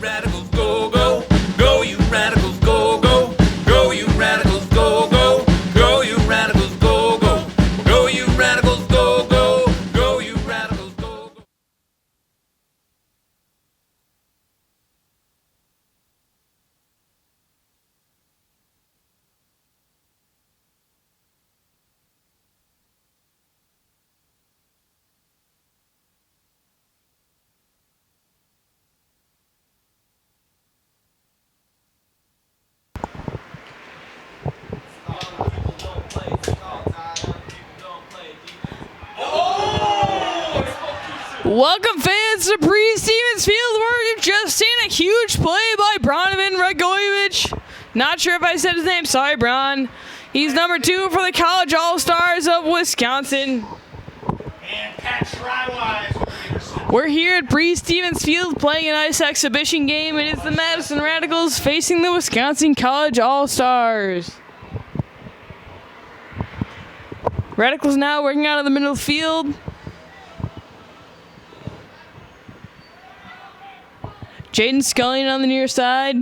Radicals, go, go. Go, you Radicals, go, go. Go, you Radicals, go, go. Go, you Radicals, go, go. Go, you Radicals, go, go. Go, you Radicals, go, go. Welcome fans to Breese Stevens Field, where we've just seen a huge play by Branavan Ragojevic. Not sure if I said his name, sorry Bron. He's number 2 for the College All-Stars of Wisconsin. And Pat Shriwise. We're here at Breese Stevens Field playing a nice exhibition game. It is the Madison Radicals facing the Wisconsin College All-Stars. Radicals now working out of the middle of the field. Jaden Scullion on the near side.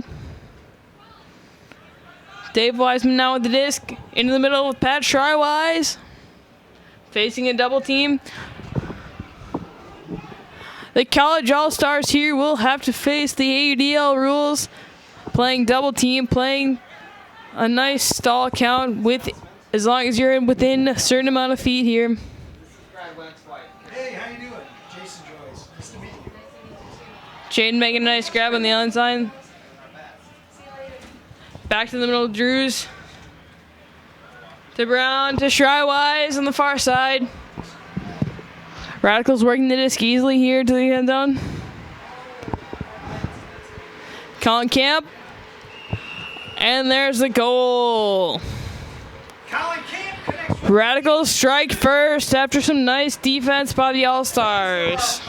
Dave Wiseman now with the disc. Into the middle with Pat Shriwise. Facing a double team. The College All-Stars here will have to face the AUDL rules. Playing double team, playing a nice stall count with, as long as you're within a certain amount of feet here. Hey, how you doing? Jason Joyce. Nice to meet you. Jaden making a nice grab on the onside. Back to the middle of Drews. To Brown, to Shriwise on the far side. Radicals working the disc easily here to the end zone. Colin Camp. And there's the goal. Colin Camp connects. Radicals strike first after some nice defense by the All-Stars.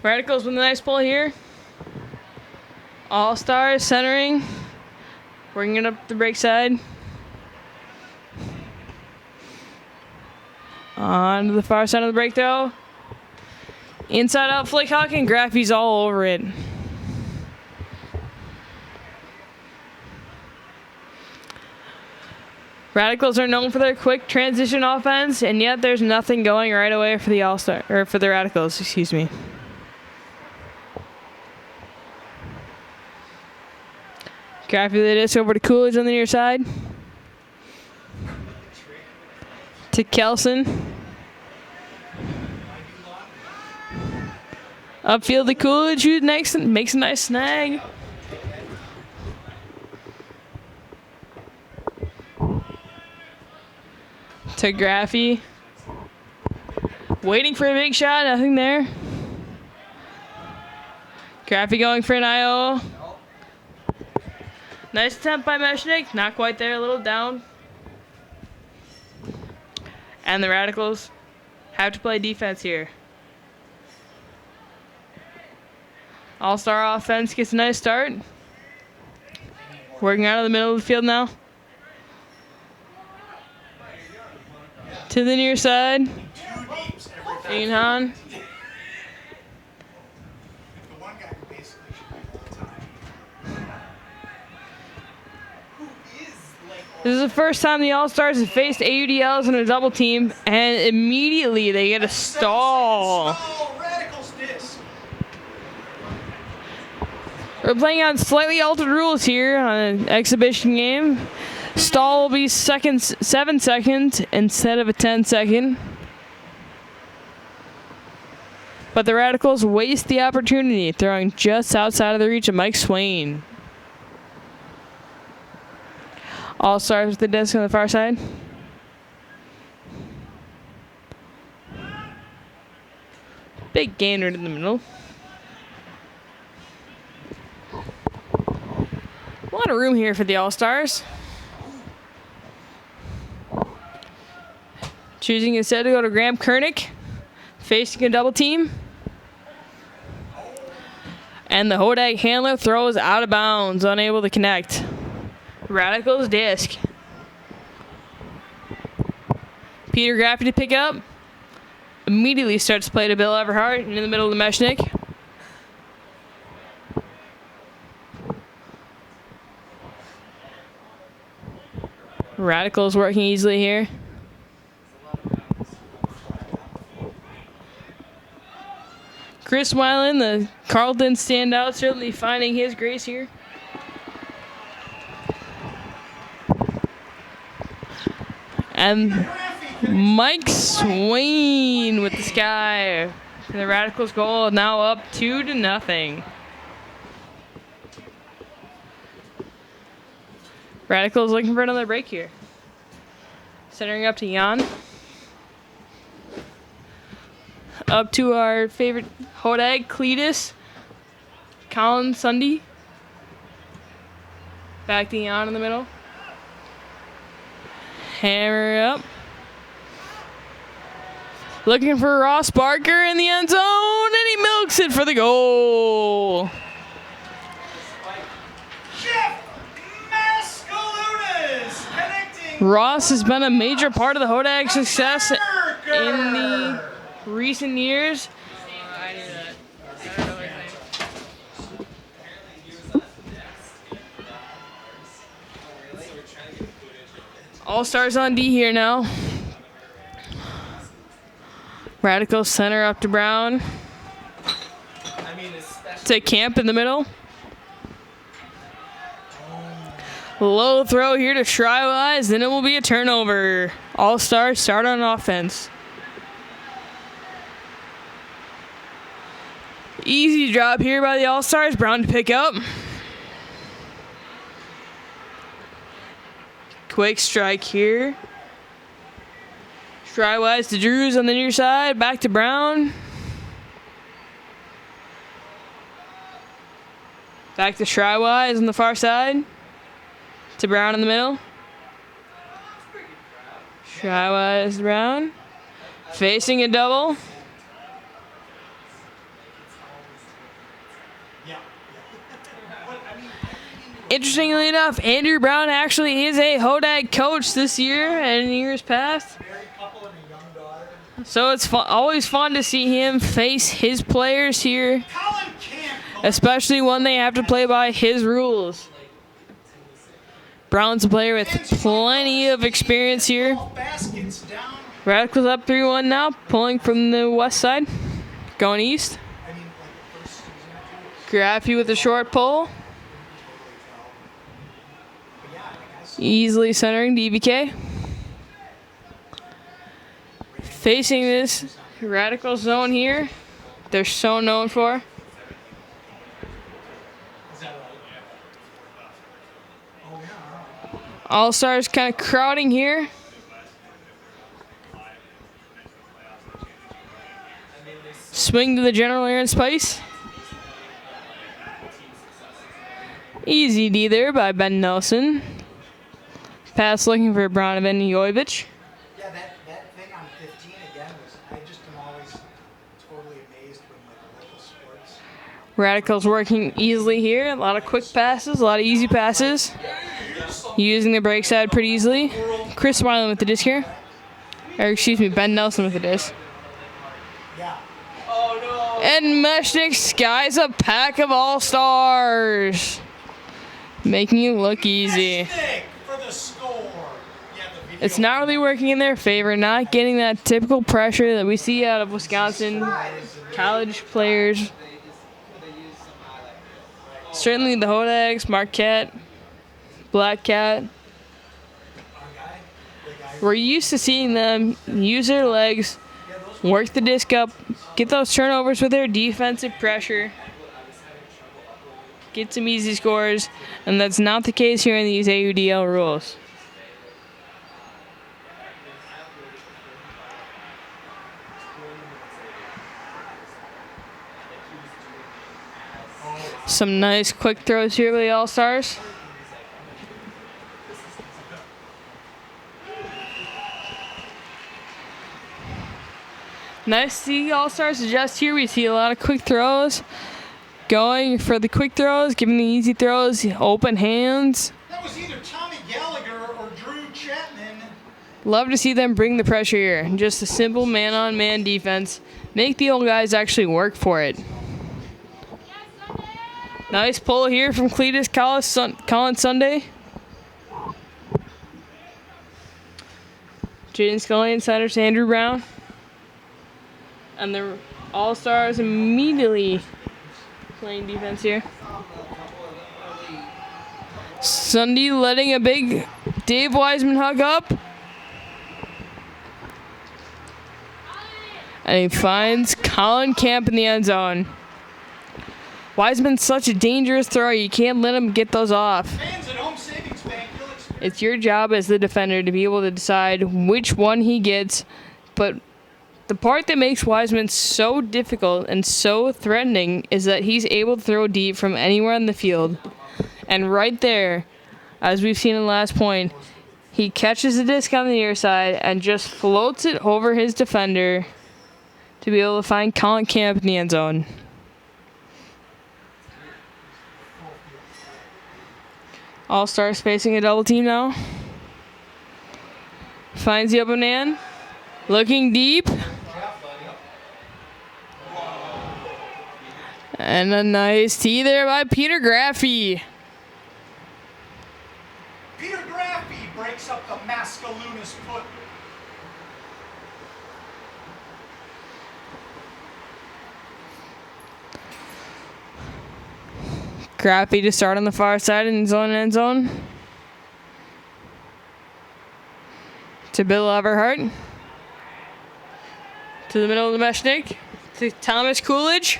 Radicals with a nice pull here. All-Stars centering. Working it up the break side. On to the far side of the break throw. Inside out flick hawk and Graffy's all over it. Radicals are known for their quick transition offense, and yet there's nothing going right away for the All-Star, or for the Radicals, excuse me. Graffy the disc over to Coolidge on the near side. To Kelson. Upfield to Coolidge, who makes a nice snag. To Graffy. Waiting for a big shot, nothing there. Graffy going for an IO. Nice attempt by Meshnik, not quite there, a little down. And the Radicals have to play defense here. All-Star offense gets a nice start. Working out of the middle of the field now. To the near side. Iam Hahn. This is the first time the All-Stars have faced AUDLs in a double team, and immediately they get a stall. We're playing on slightly altered rules here on an exhibition game. Stall will be 7 seconds instead of a 10-second. But the Radicals waste the opportunity, throwing just outside of the reach of Mike Swain. All-Stars with the disc on the far side. Big gainer in the middle. A lot of room here for the All-Stars. Choosing instead to go to Graeme Kernick, facing a double team. And the Hodag handler throws out of bounds, unable to connect. Radicals disc. Peter Graffy to pick up. Immediately starts to play to Bill Everhart in the middle of the Meshnick. Radicals working easily here. Chris Weiland, the Carleton standout, certainly finding his grace here. And Mike Swain with the sky. The Radicals goal now up 2-0. Radicals looking for another break here. Centering up to Jan. Up to our favorite Hodag, Cletus. Colin Sunday. Back to Jan in the middle. Hammer up. Looking for Ross Barker in the end zone, and he milks it for the goal. Maskalunas connecting. Ross has been a major part of the Hodag success in the recent years. I knew that. I don't know his name. All-Stars on D here now. Radical center up to Brown. To Camp in the middle. Low throw here to Shrywise, then it will be a turnover. All-Stars start on offense. Easy drop here by the All-Stars. Brown to pick up. Quick strike here. Shrywise to Drews on the near side. Back to Brown. Back to Shrywise on the far side. To Brown in the middle. Shrywise to Brown. Facing a double. Interestingly enough, Andrew Brown actually is a Hodag coach this year and in years past. So it's always fun to see him face his players here, especially when they have to play by his rules. Brown's a player with plenty of experience here. Radicals up 3-1 now, pulling from the west side, going east. Graffy with a short pull. Easily centering DBK. Facing this Radical zone here, they're so known for. All-Stars kind of crowding here. Swing to the general here in Speiss. Easy D there by Ben Nelson. Pass looking for Branavan and Jovic. Yeah, that thing on 15 again was, I just am always totally amazed when like local sports. Radicals working easily here. A lot of quick passes, a lot of easy passes. Using the break side pretty easily. Chris Weiland with the disc here. Or excuse me, Ben Nelson with the disc. And Meshnick skies a pack of all-stars. Making it look easy. It's not really working in their favor, not getting that typical pressure that we see out of Wisconsin college players. Certainly the Hodags, Marquette, Black Cat. We're used to seeing them use their legs, work the disc up, get those turnovers with their defensive pressure, get some easy scores, and that's not the case here in these AUDL rules. Some nice quick throws here by the All-Stars. Nice to see All-Stars adjust here. We see a lot of quick throws. Going for the quick throws, giving the easy throws, open hands. That was either Tommy Gallagher or Drew Chapman Love to see them bring the pressure here. Just a simple man-on-man defense. Make the old guys actually work for it. Nice pull here from Cletus Collins Sunday. Jaden Scully and center to Andrew Brown. And the All-Stars immediately playing defense here. Sunday letting a big Dave Wiseman hug up. And he finds Colin Camp in the end zone. Wiseman's such a dangerous thrower. You can't let him get those off. Fans at Home Savings Bank, It's your job as the defender to be able to decide which one he gets. But the part that makes Wiseman so difficult and so threatening is that he's able to throw deep from anywhere on the field. And right there, as we've seen in the last point, he catches the disc on the near side and just floats it over his defender to be able to find Colin Camp in the end zone. All-Stars facing a double team now. Finds the open man. Looking deep. And a nice tee there by Peter Graffey. Peter Graffey breaks up the Maskalunas foot. Graffey to start on the far side in his own end zone. To Bill Everhart. To the middle of the Meshnick. To Thomas Coolidge.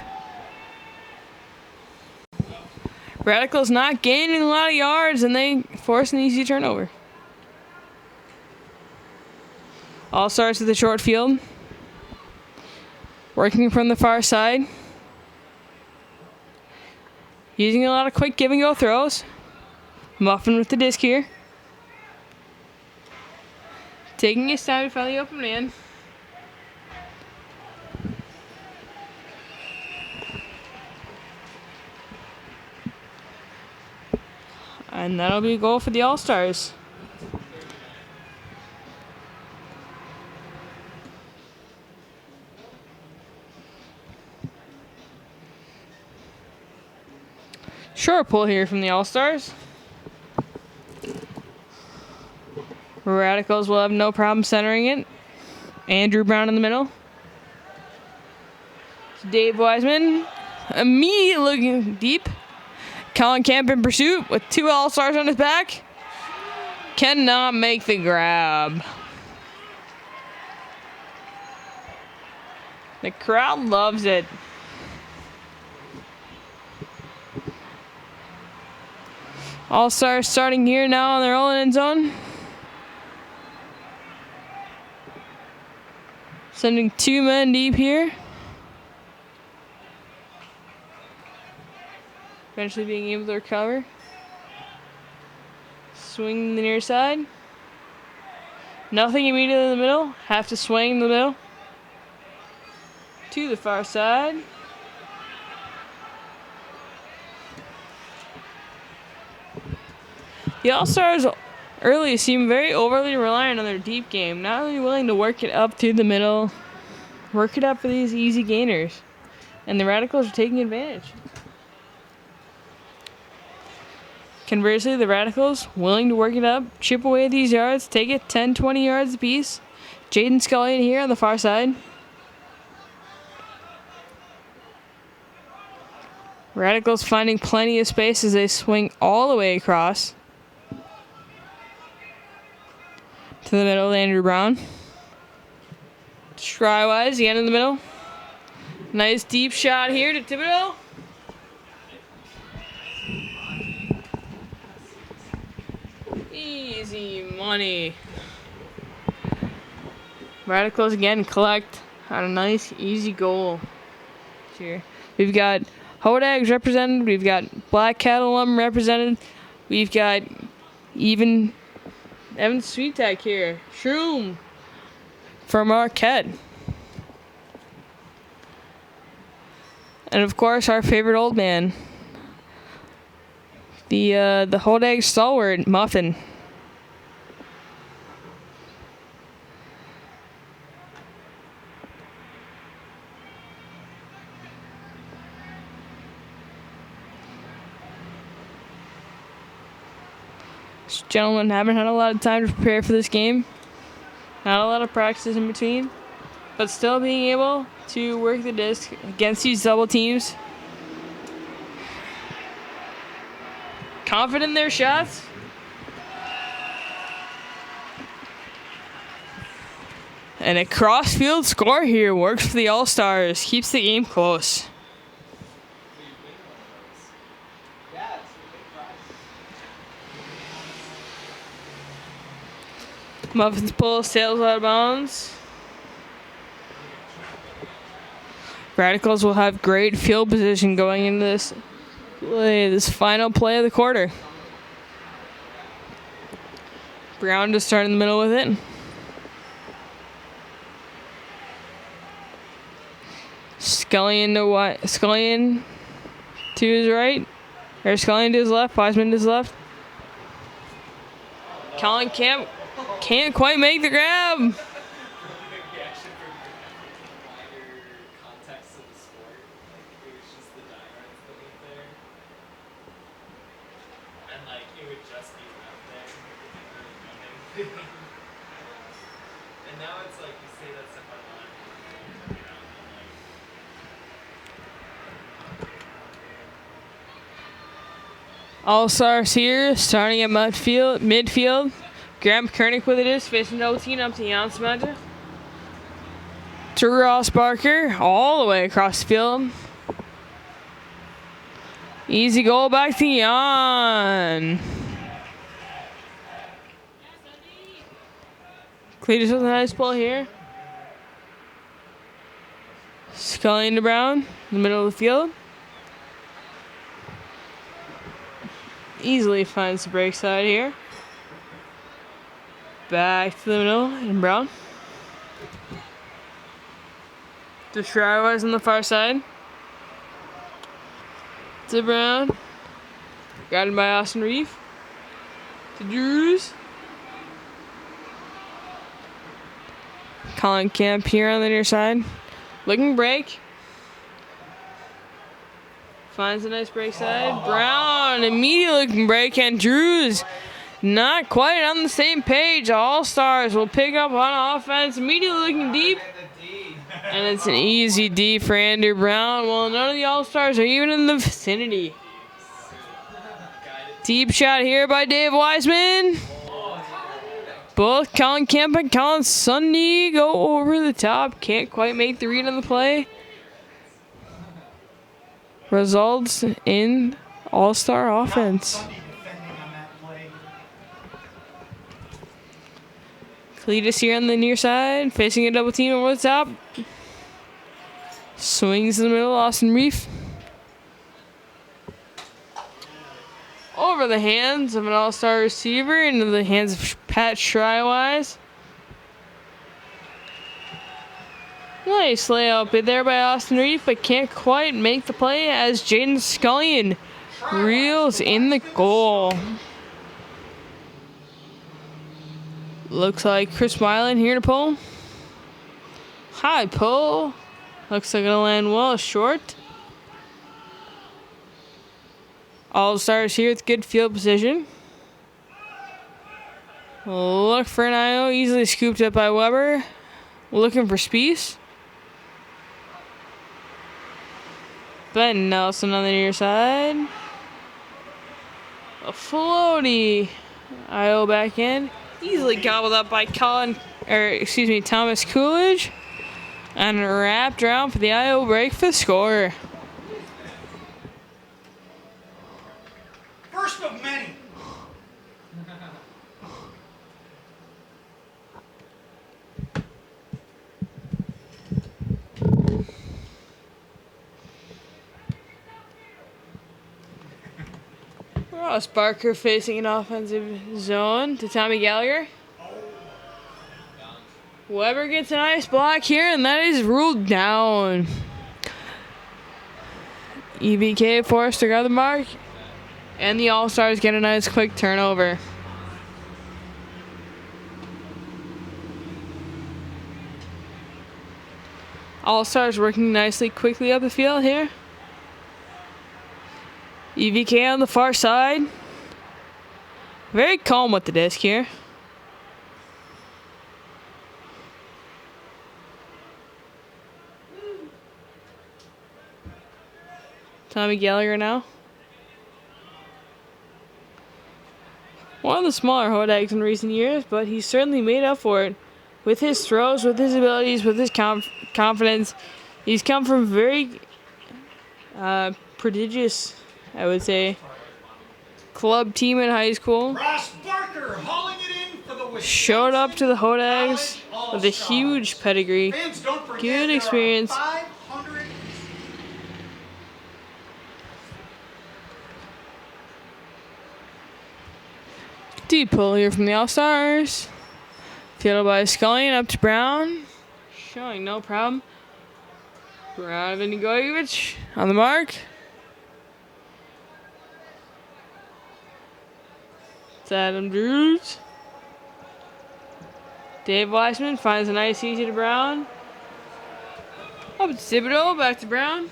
Radicals not gaining a lot of yards, and they force an easy turnover. All starts with the short field. Working from the far side. Using a lot of quick give and go throws. Muffin with the disc here. Taking his time to find the open man. And that'll be a goal for the All-Stars. Short pull here from the All-Stars. Radicals will have no problem centering it. Andrew Brown in the middle. Dave Wiseman. Immediately looking deep. Colin Camp in pursuit with two All-Stars on his back. Cannot make the grab. The crowd loves it. All-Stars starting here now on their own end zone. Sending two men deep here. Eventually being able to recover. Swing the near side. Nothing immediately in the middle. Have to swing in the middle. To the far side. The All-Stars early seem very overly reliant on their deep game. Not really willing to work it up through the middle. Work it up for these easy gainers. And the Radicals are taking advantage. Conversely, the Radicals willing to work it up, chip away at these yards, take it 10, 20 yards apiece. Jaden Scully in here on the far side. Radicals finding plenty of space as they swing all the way across. To the middle, Andrew Brown. Try-wise, again in the middle. Nice deep shot here to Thibodeau. Easy money. Radicals again collect on a nice, easy goal here. We've got Hodags represented. We've got Black Cat alum represented. We've got even Evan Swiatek here. Shroom from Marquette. And of course, our favorite old man. The Hodag stalwart, Muffin. These gentlemen haven't had a lot of time to prepare for this game. Not a lot of practices in between. But still being able to work the disc against these double teams. Confident in their shots. And a cross-field score here works for the All-Stars. Keeps the game close. Muffin's pull sails out of bounds. Radicals will have great field position going into this play, this final play of the quarter. Brown to start in the middle with it. Scullion to his right. Or Scullion to his left. Wiseman to his left. Colin can't quite make the grab. All-Stars here, starting at midfield. Graeme Kernick with it is, facing double team up to Jan Smadja. To Ross Barker, all the way across the field. Easy goal back to Jan. Cletus with a nice ball here. Scullion to Brown, in the middle of the field. Easily finds the break side here. Back to the middle, and Brown. To Shriwise on the far side. To Brown. Guided by Austin Reeve. To Drews. Colin Camp here on the near side. Looking break. Finds a nice break side. Brown immediately looking break, and Drews not quite on the same page. All-Stars will pick up on offense. Immediately looking deep. And it's an easy D for Andrew Brown. Well, none of the All-Stars are even in the vicinity. Deep shot here by Dave Wiseman. Both Colin Camp and Colin Sunday go over the top. Can't quite make the read on the play. Results in All-Star offense. Cletus here on the near side, facing a double team over the top. Swings in the middle, Austin Reef. Over the hands of an All-Star receiver into the hands of Pat Shriwise. Nice layout bit there by Austin Reef, but can't quite make the play as Jaden Scullion reels in the goal. Looks like Chris Mylan here to pull. High pull. Looks like it'll land well short. All-Stars here with good field position. Look for an IO, easily scooped up by Weber. Looking for Speiss. Ben Nelson on the near side. A floaty IO back in. Easily gobbled up by Thomas Coolidge. And wrapped around for the IO break for the score. First of many. Ross Barker facing an offensive zone to Tommy Gallagher. Weber gets a nice block here, and that is ruled down. EBK forced to grab the mark, and the All-Stars get a nice quick turnover. All-Stars working nicely quickly up the field here. EVK on the far side. Very calm with the disc here. Tommy Gallagher now. One of the smaller Hodags in recent years, but he's certainly made up for it with his throws, with his abilities, with his confidence. He's come from very prodigious, I would say, club team in high school. Ross Barker hauling it in for the Wisconsin Showed up to the Hodags with a huge pedigree. Fans, don't forget, Good there are experience. 500 Deep pull here from the All-Stars. Fielded by Scully up to Brown. Showing no problem. Branavan Goyevich on the mark. It's Adam Drews. Dave Weissman finds a nice easy to Brown. Up to Thibodeau, back to Brown.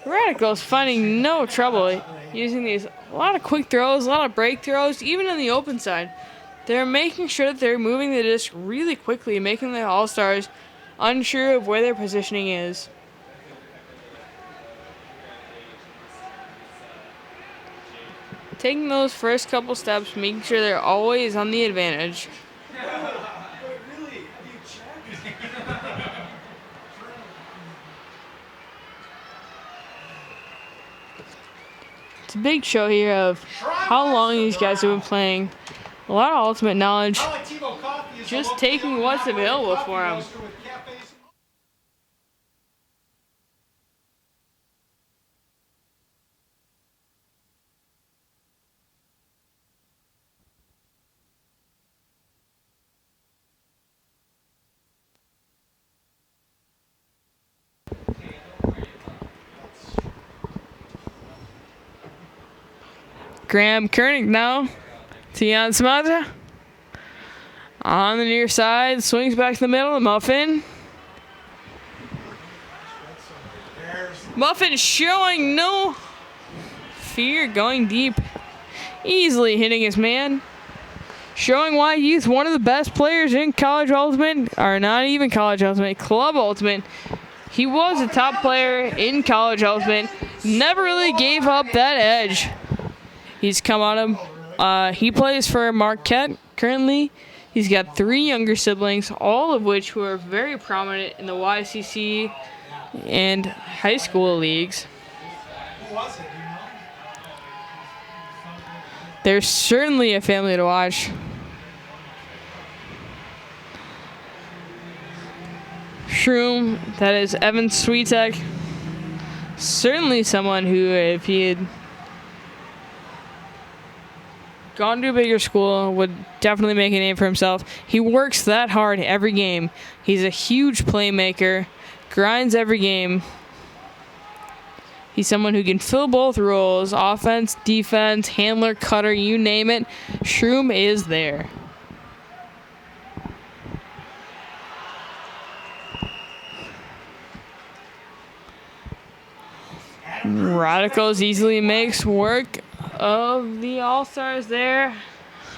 Radicals finding no trouble using these. A lot of quick throws, a lot of break throws, even on the open side. They're making sure that they're moving the disc really quickly, making the All-Stars unsure of where their positioning is. Taking those first couple steps, making sure they're always on the advantage. It's a big show here of how long these guys have been playing. A lot of ultimate knowledge. Just taking what's available for them. Graeme Kernick now. Tian Samata. On the near side. Swings back to the middle. Muffin. Muffin showing no fear. Going deep. Easily hitting his man. Showing why he's one of the best players in college ultimate. Or not even college ultimate. Club ultimate. He was a top player in college ultimate. Never really gave up that edge. He's come out of, he plays for Marquette currently. He's got 3 younger siblings, all of which who are very prominent in the YCC and high school leagues. They're certainly a family to watch. Shroom, that is Evan Swiatek. Certainly someone who, if he had gone to a bigger school, would definitely make a name for himself. He works that hard every game. He's a huge playmaker, grinds every game. He's someone who can fill both roles, offense, defense, handler, cutter, you name it. Shroom is there. Radicals easily makes work of the All-Stars there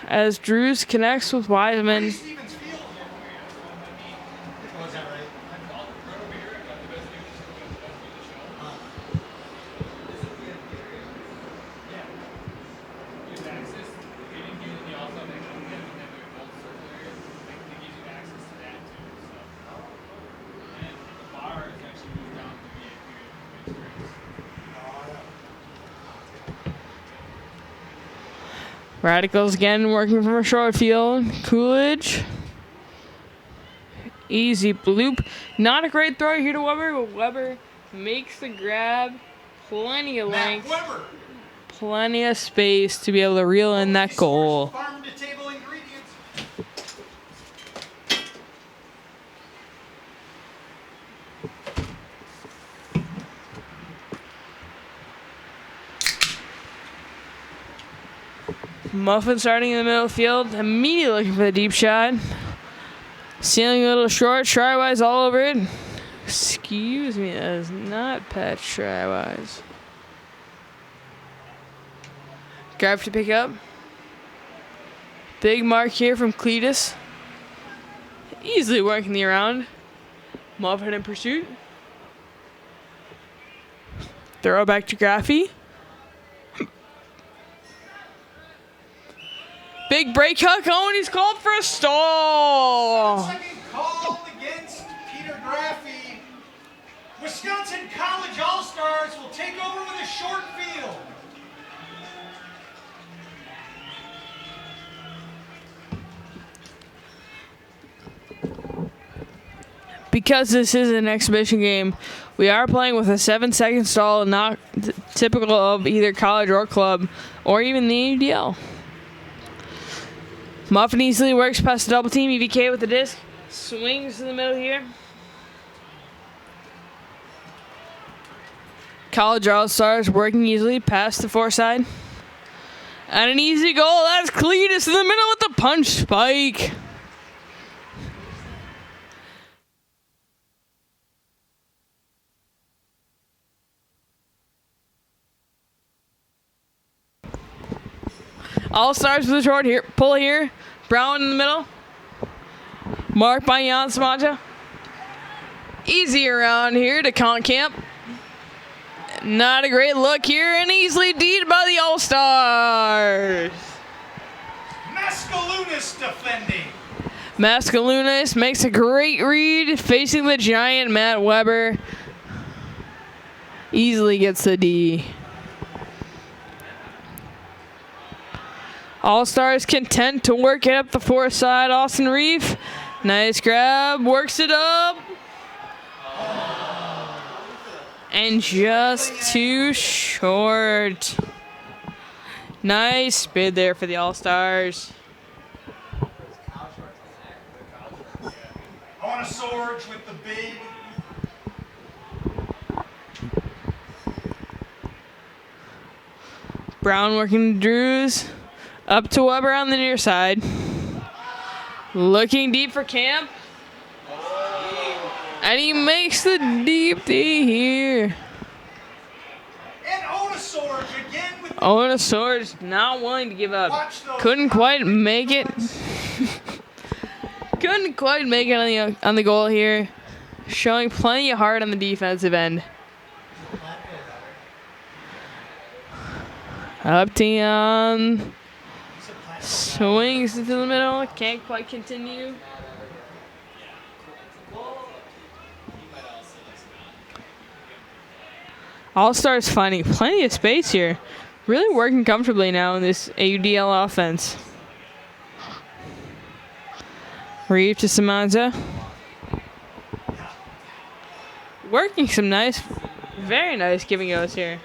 as Drews connects with Wiseman. Radicals again working from a short field. Coolidge. Easy bloop. Not a great throw here to Weber, but Weber makes the grab. Plenty of length. Plenty of space to be able to reel in that goal. Farm to table ingredients. Muffin starting in the middle of the field. Immediately looking for the deep shot. Sailing a little short. Try-wise all over it. Excuse me, that is not Pat Try-wise. Grab to pick up. Big mark here from Cletus. Easily working the around. Muffin in pursuit. Throw back to Graffy. Big break hook. Oh, and he's called for a stall. Second call against Peter Graffy. Wisconsin College All-Stars will take over with a short field. Because this is an exhibition game, we are playing with a 7-second stall, not typical of either college or club, or even the ADL. Muffin easily works past the double team. EVK with the disc. Swings to the middle here. College All-Stars working easily past the foreside. And an easy goal. That's Cletus in the middle with the punch spike. All-Stars with the short here. Pull here. Brown in the middle. Marked by Iam Hahn. Easy around here to Kampen. Not a great look here, and easily D'd by the All-Stars. Maskalunas defending. Maskalunas makes a great read, facing the giant Matt Weber. Easily gets the D. All-Stars content to work it up the foreside. Austin Reef, nice grab, works it up. And just too short. Nice bid there for the All-Stars. Ohnesorge with the bid. Brown working Drews. Up to Weber on the near side. Looking deep for Camp. And he makes the deep D here. And Ohnesorge again with the Ohnesorge not willing to give up. Watch those Couldn't quite make it. Couldn't quite make it on the goal here. Showing plenty of heart on the defensive end. Up to Iam. Swings into the middle. Can't quite continue. All-Stars finding plenty of space here. Really working comfortably now in this AUDL offense. Reeve to Samanza. Working some nice, very nice giving goes here.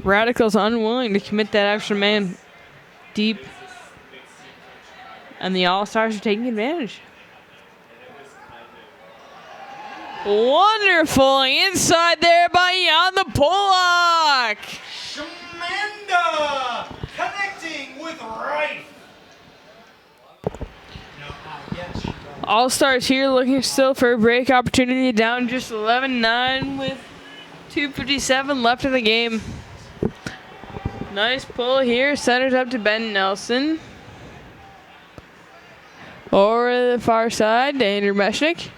Radical's unwilling to commit that extra man deep. And the All-Stars are taking advantage. Wonderful inside there by Iam the Pollock. Shamanda connecting with Rife. All-Stars here looking still for a break opportunity, down just 11-9 with 2:57 left in the game. Nice pull here, centers up to Ben Nelson. Over to the far side to Andrew Meshnick.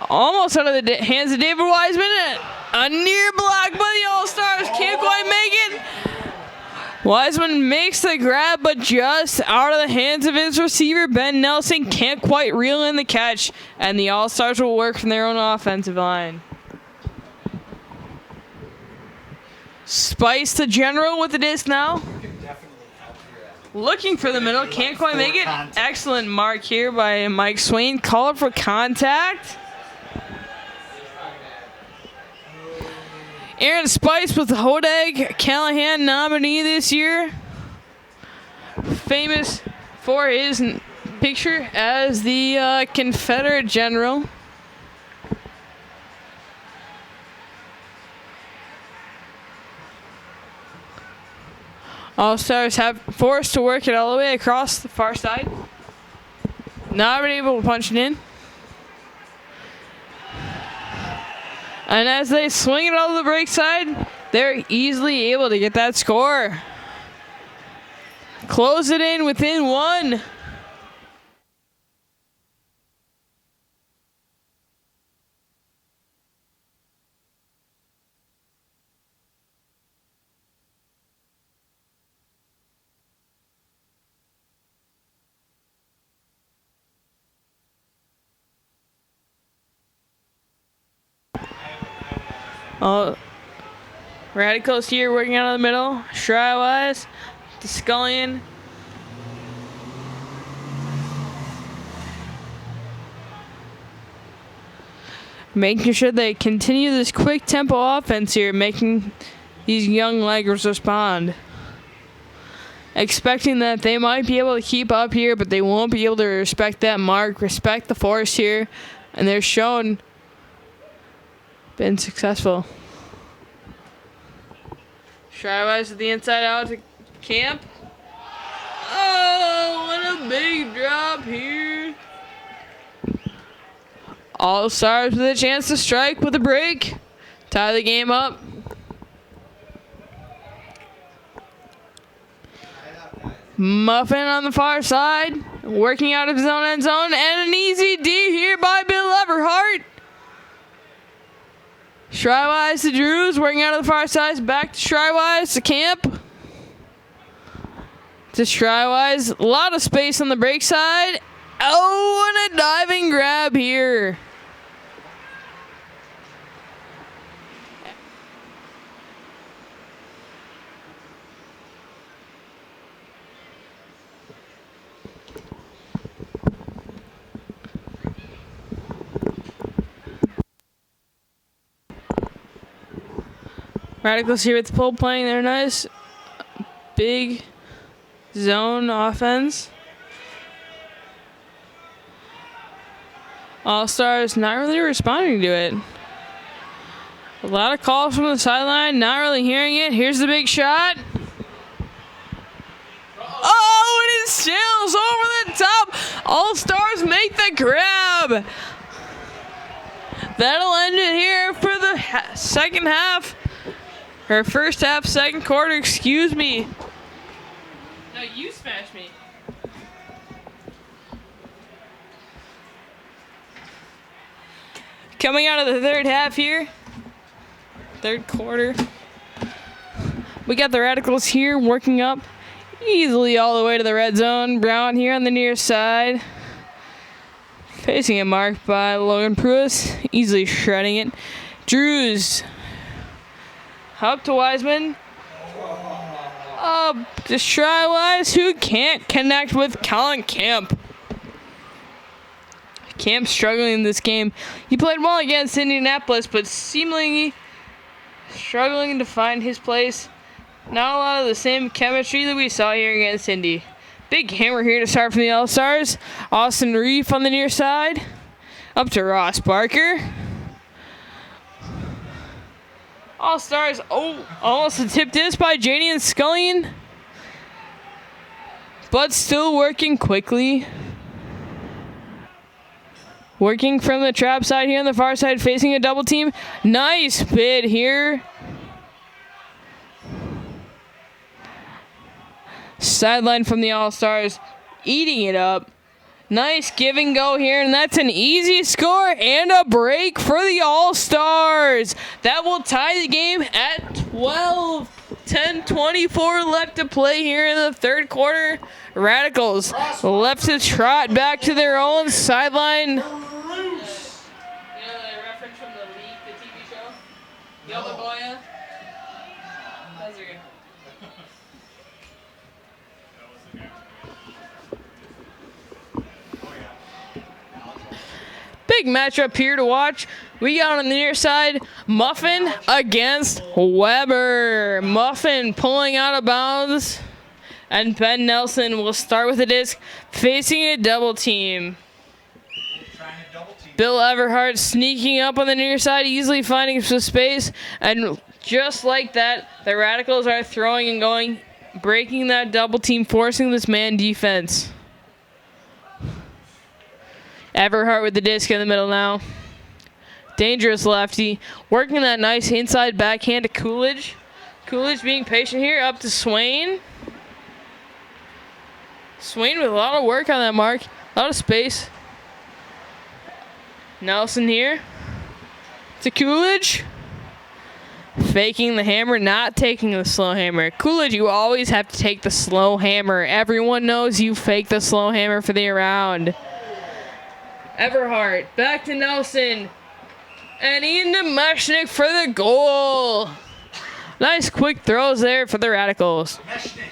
Almost out of the hands of David Wiseman. A near block by the All-Stars. Can't quite make it. Wiseman makes the grab, but just out of the hands of his receiver, Ben Nelson can't quite reel in the catch. And the All-Stars will work from their own offensive line. Speiss the general with the disc now. Looking for the middle, can't quite make it. Excellent mark here by Mike Swain. Call it for contact. Aaron Speiss with the Hodag Callahan nominee this year. Famous for his picture as the Confederate general. All-Stars have forced to work it all the way across the far side. Not able to punch it in. And as they swing it out of the break side, they're easily able to get that score. Close it in within one. Oh, Radicals here working out of the middle. Try-wise to Scullion. Making sure they continue this quick tempo offense here, making these young leggers respond. Expecting that they might be able to keep up here, but they won't be able to respect that mark, respect the force here, and they're shown been successful. Try-wise to the inside out to Camp. Oh, what a big drop here. All-Stars with a chance to strike with a break. Tie the game up. Muffin on the far side. Working out of his own end zone. And an easy D here by Bill Everhart. Try-wise to Drews, working out of the far side, back to Try-wise to Camp. To Try-wise, a lot of space on the break side. Oh, and a diving grab here. Radicals here with the pull playing their nice big zone offense. All-Stars not really responding to it. A lot of calls from the sideline, not really hearing it. Here's the big shot. Oh, and it sails over the top. All-Stars make the grab. That'll end it here for the second half. Or first half, second quarter, excuse me. No, you smashed me. Coming out of the third half here. Third quarter. We got the Radicals here working up easily all the way to the red zone. Brown here on the near side. Facing a mark by Logan Pruess. Easily shredding it. Drews. Up to Wiseman. Just Try-wise, who can't connect with Colin Camp. Camp struggling in this game. He played well against Indianapolis, but seemingly struggling to find his place. Not a lot of the same chemistry that we saw here against Indy. Big hammer here to start from the All-Stars. Austin Reef on the near side. Up to Ross Barker. All-Stars, almost a tip diss by Jadian Scullion. But still working quickly. Working from the trap side here on the far side, facing a double team. Nice bid here. Sideline from the All-Stars, eating it up. Nice give and go here, and that's an easy score and a break for the All-Stars. That will tie the game at 12. 10:24 left to play here in the third quarter. Radicals left to trot back to their own sideline. You know the reference from the League, the TV show? Yogarajah? That's okay. Big matchup here to watch. We got on the near side, Muffin against Weber. Muffin pulling out of bounds. And Ben Nelson will start with a disc, facing a double team. Bill Everhart sneaking up on the near side, easily finding some space. And just like that, the Radicals are throwing and going, breaking that double team, forcing this man defense. Everhart with the disc in the middle now. Dangerous lefty. Working that nice inside backhand to Coolidge. Coolidge being patient here. Up to Swain. Swain with a lot of work on that mark. A lot of space. Nelson here. To Coolidge. Faking the hammer, not taking the slow hammer. Coolidge, you always have to take the slow hammer. Everyone knows you fake the slow hammer for the round. Everhart, back to Nelson. And into Meshnick for the goal. Nice quick throws there for the Radicals. Meshnick.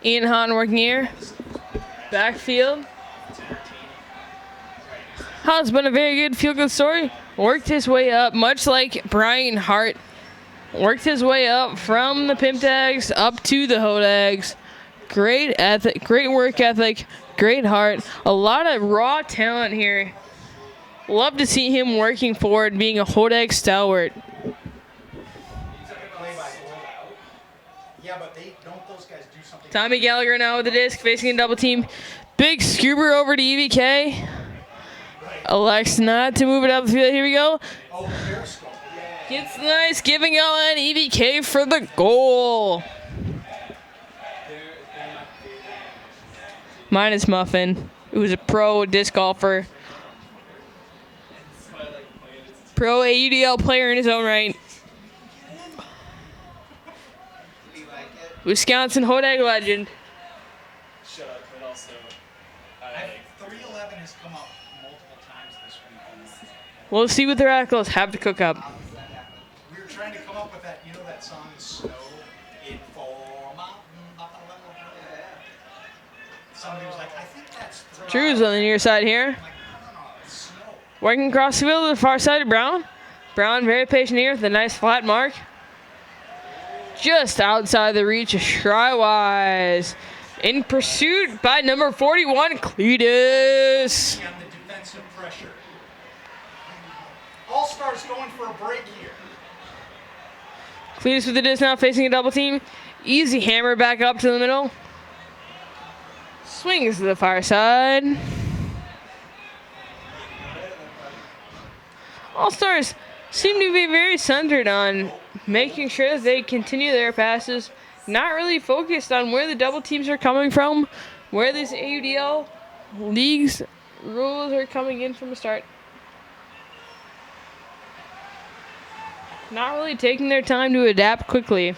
Iam Hahn working here. Backfield. Hahn's been a very good feel-good story. Worked his way up, much like Brian Hart. Worked his way up from the Pimp Tags up to the Hodags. Great ethic, great work ethic, great heart. A lot of raw talent here. Love to see him working forward, being a Hodag stalwart. Yeah, but don't those guys do something? Tommy Gallagher now with the disc, facing a double team. Big scooper over to EVK. Elects not to move it up the field. Here we go. Gets nice, giving out an EVK for the goal. Minus Muffin, who's a pro disc golfer. Pro AUDL player in his own right. Wisconsin Hodag legend. Shut up, but also, 311 has come up multiple times this week. We'll see what the Radicals have to cook up. We were trying to come up with that, you know that song, Snow in Forma? Somebody was like, I think that's Drew's on the near side here. I'm like, no, it's Snow. Working across the field to the far side of Brown. Brown very patient here with a nice flat mark. Just outside the reach of Shrywise. In pursuit by number 41, Cletus. On the defensive pressure. All-Stars going for a break here. Cletus with the disc now facing a double team. Easy hammer back up to the middle. Swings to the far side. All-Stars seem to be very centered on making sure that they continue their passes. Not really focused on where the double teams are coming from, where this AUDL league's rules are coming in from the start. Not really taking their time to adapt quickly.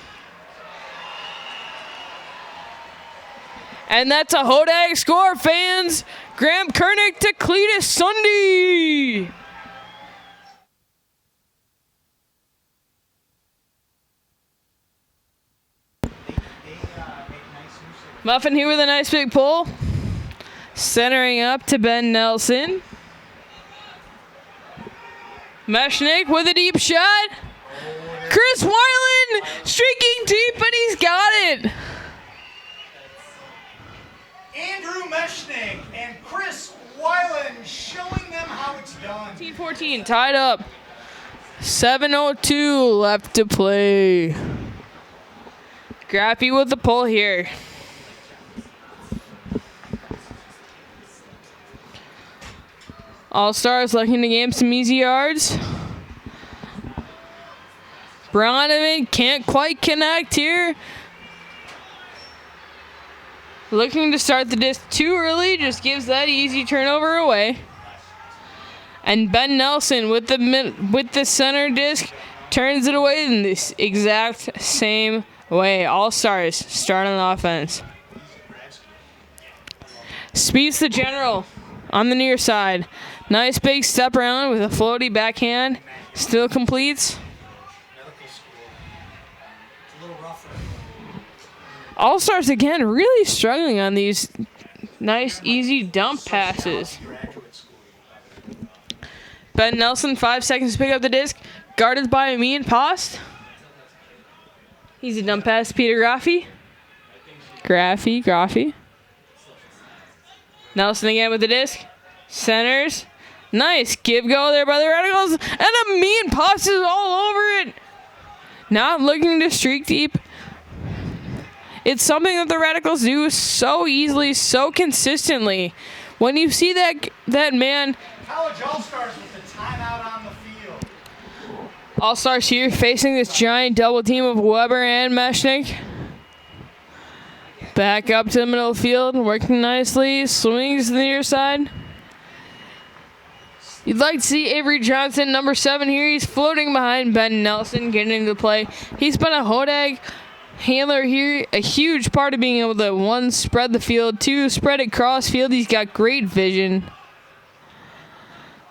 And that's a Hodag score, fans. Graeme Kernick to Cletus Sunday. Muffin here with a nice big pull. Centering up to Ben Nelson. Meshnick with a deep shot. Chris Weiland streaking deep, and he's got it. Andrew Meshnick and Chris Weiland showing them how it's done. 14-14, tied up. 7:02 left to play. Graffy with the pull here. All-Stars looking to gain some easy yards. Branavan can't quite connect here. Looking to start the disc too early, just gives that easy turnover away. And Ben Nelson with the center disc turns it away in this exact same way. All-Stars start on offense. Speiss the general on the near side. Nice big step around with a floaty backhand. Still completes. All-Stars again really struggling on these nice easy dump passes. Graduate school. Ben Nelson, 5 seconds to pick up the disc. Guarded by Iam Hahn. Easy dump pass, Peter Graffi. Nelson again with the disc. Centers. Nice give go there by the Radicals. And Iam Hahn is all over it. Not looking to streak deep. It's something that the Radicals do so easily, so consistently. When you see that man. College All-Stars with the timeout on the field. All-Stars here facing this giant double team of Weber and Meshnik. Back up to the middle of the field, working nicely. Swings to the near side. You'd like to see Avery Johnson, number 7 here. He's floating behind Ben Nelson, getting into the play. He's been a Hodag handler here, a huge part of being able to, 1, spread the field, 2, spread it cross field. He's got great vision.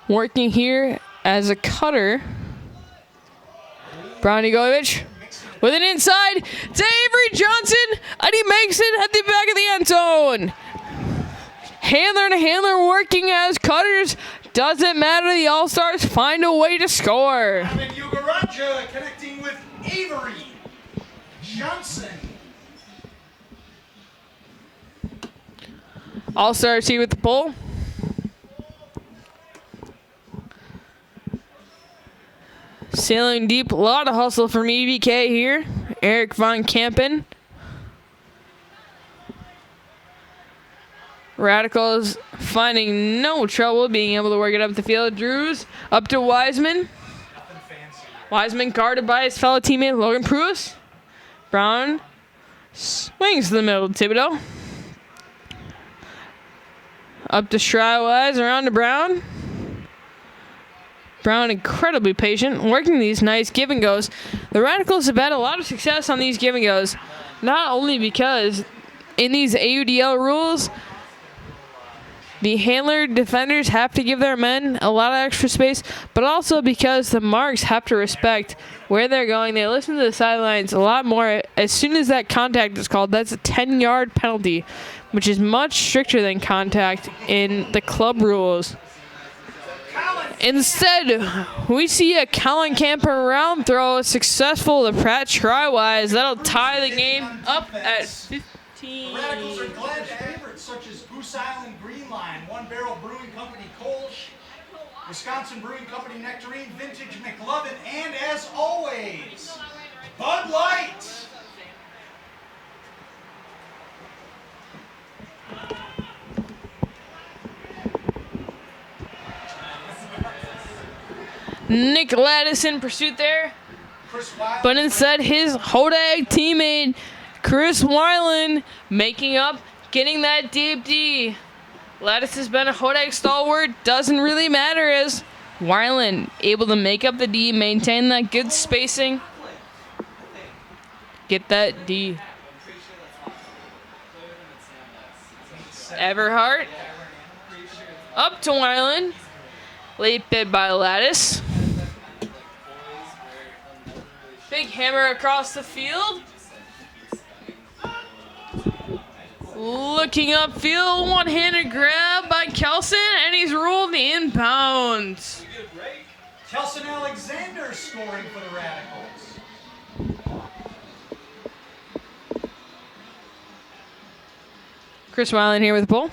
Working here as a cutter. Brownie-Goyevich with an inside to Avery Johnson, and he makes it at the back of the end zone. Handler to handler working as cutters. Doesn't matter. The All-Stars find a way to score. And Yogarajah connecting with Avery Johnson. All-Stars here with the pull. Sailing deep. A lot of hustle from EVK here. Eric von Kampen. Radicals finding no trouble being able to work it up the field. Drews up to Wiseman. Wiseman guarded by his fellow teammate Logan Pruess. Brown swings to the middle. Thibodeau. Up to Shriwise, around to Brown. Brown incredibly patient, working these nice give and goes. The Radicals have had a lot of success on these give and goes, not only because in these AUDL rules, the handler defenders have to give their men a lot of extra space, but also because the marks have to respect where they're going. They listen to the sidelines a lot more. As soon as that contact is called, that's a 10-yard penalty, which is much stricter than contact in the club rules. Instead, we see a Colin Camper round throw successful to Pratt Trywise. That'll tie the game up at 15. The Radicals are glad to favorites such as Goose Island Green Line, One Barrel Brewing Company Kolsch, Wisconsin Brewing Company Nectarine, Vintage McLovin, and as always, Bud Light. Nick Ladas in pursuit there, but instead his Hodag teammate Chris Weiland making up, getting that deep D. Ladas has been a Hodag stalwart, doesn't really matter as Weiland able to make up the D, maintain that good spacing, get that D. Everhart up to Weiland, late bid by Ladas. Big hammer across the field. Looking upfield, one-handed grab by Kelson, and he's ruled inbounds. Kelson Alexander scoring for the Radicals. Chris Weiland here with the pull.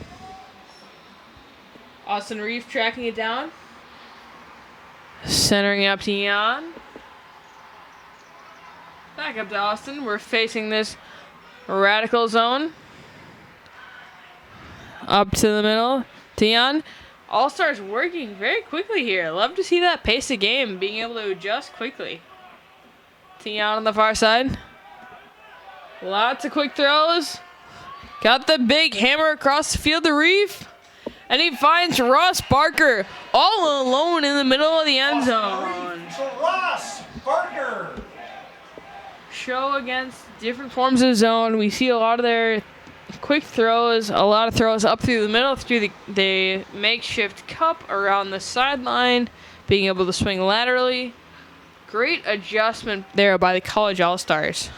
Austin Reef tracking it down. Centering up to Jan. Back up to Austin. We're facing this Radical zone. Up to the middle. Tion. All-Stars working very quickly here. Love to see that pace of game, being able to adjust quickly. Tion on the far side. Lots of quick throws. Got the big hammer across the field to Reef. And he finds Ross Barker all alone in the middle of the end zone. To Ross Barker. Show against different forms of zone. We see a lot of their quick throws, a lot of throws up through the middle, through the makeshift cup around the sideline, being able to swing laterally. Great adjustment there by the college All-Stars.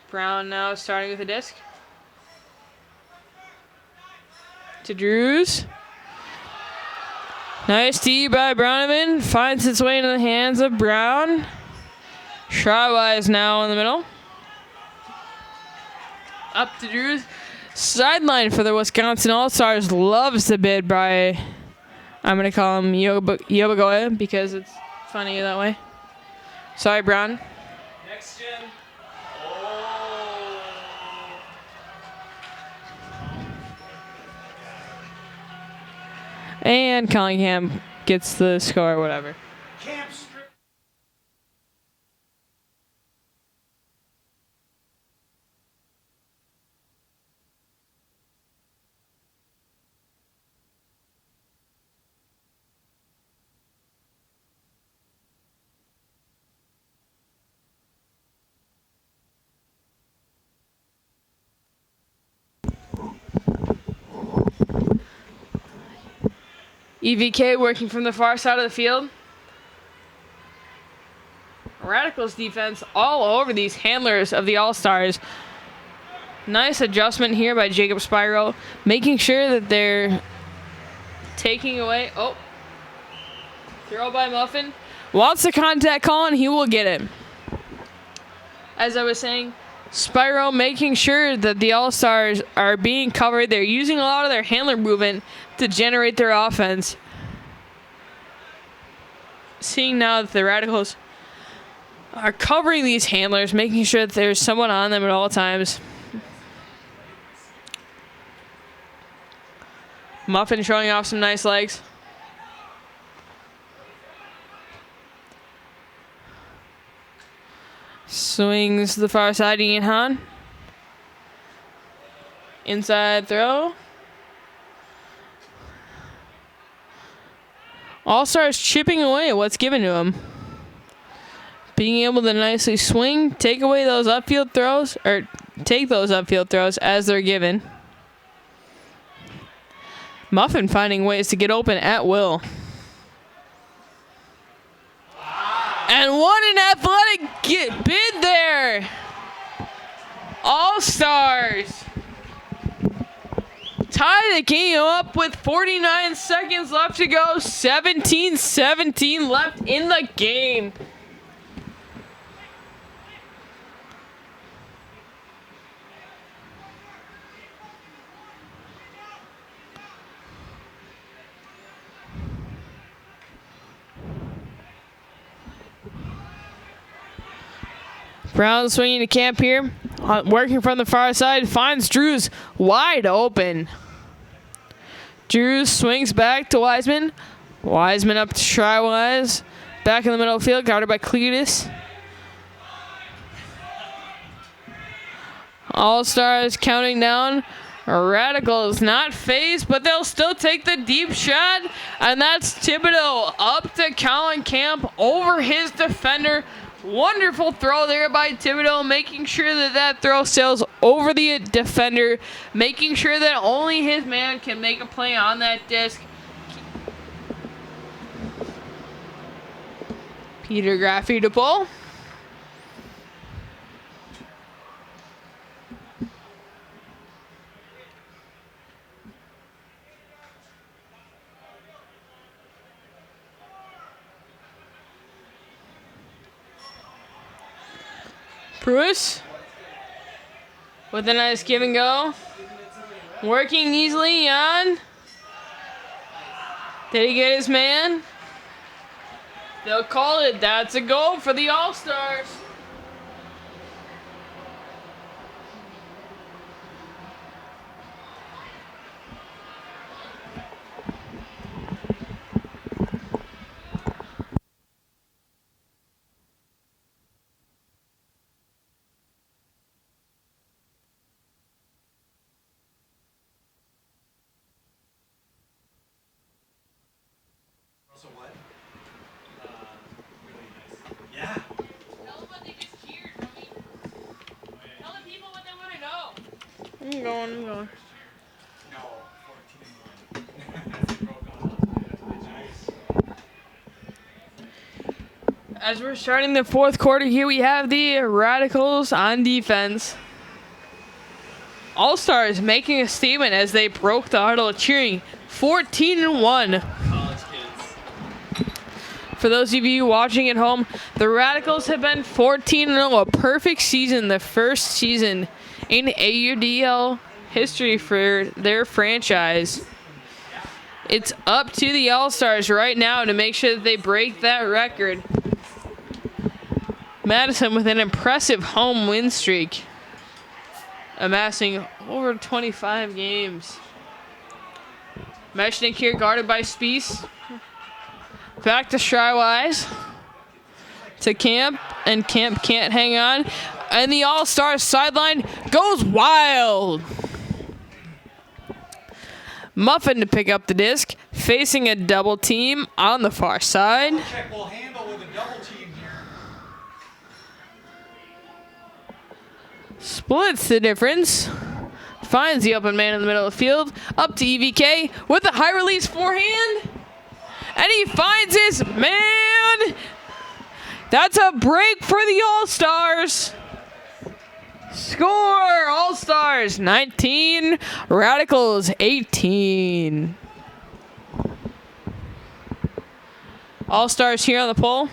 Brown now starting with the disc. to Drews. Nice D by Branavan. Finds its way into the hands of Brown. Try-wise now in the middle. Up to Drews. Sideline for the Wisconsin All-Stars. Loves the bid by, I'm going to call him Yogarajah because it's funny that way. Sorry, Brown. Next gen. And Cunningham gets the score, whatever. Camp strip. EVK working from the far side of the field. Radicals defense all over these handlers of the All-Stars. Nice adjustment here by Jacob Spyro, making sure that they're taking away. Oh, throw by Muffin. Wants the contact call, and he will get it. As I was saying, Spyro making sure that the All-Stars are being covered. They're using a lot of their handler movement to generate their offense. Seeing now that the Radicals are covering these handlers, making sure that there's someone on them at all times. Muffin showing off some nice legs. Swings to the far side, Iam Hahn. Inside throw. All-Stars chipping away at what's given to him. Being able to nicely swing, take away those upfield throws, or take those upfield throws as they're given. Muffin finding ways to get open at will. And what an athletic bid there. All-Stars tie the game up with 49 seconds left to go. 17-17 left in the game. Brown swinging to Camp here. Working from the far side. Finds Drews wide open. Drews swings back to Wiseman. Wiseman up to Try-Wise. Back in the middle of the field. Guarded by Cletus. All-Stars counting down. Radicals not phased, but they'll still take the deep shot. And that's Thibodeau up to Colin Camp over his defender. Wonderful throw there by Thibodeau, making sure that that throw sails over the defender, making sure that only his man can make a play on that disc. Peter Graffy to pull. Pruess with a nice give and go. Working easily on. Did he get his man? They'll call it. That's a goal for the All-Stars. So what? Really nice. Yeah. Tell them what they just cheered, homie. Tell the people what they want to know. I'm going. No, 14-1. As we're starting the fourth quarter here, we have the Radicals on defense. All-Stars making a statement as they broke the huddle, cheering 14-1. College kids. For those of you watching at home, the Radicals have been 14-0, a perfect season, the first season in AUDL history for their franchise. It's up to the All-Stars right now to make sure that they break that record. Madison with an impressive home win streak, amassing over 25 games. Meshnik here guarded by Speiss. Back to Strywise. To Camp, and Camp can't hang on. And the All-Stars sideline goes wild. Muffin to pick up the disc, facing a double team on the far side. Malecek will handle with a double team here. Splits the difference. Finds the open man in the middle of the field. Up to EVK with a high release forehand. And he finds his man. That's a break for the All-Stars. Score, All-Stars 19, Radicals 18. All-Stars here on the pole.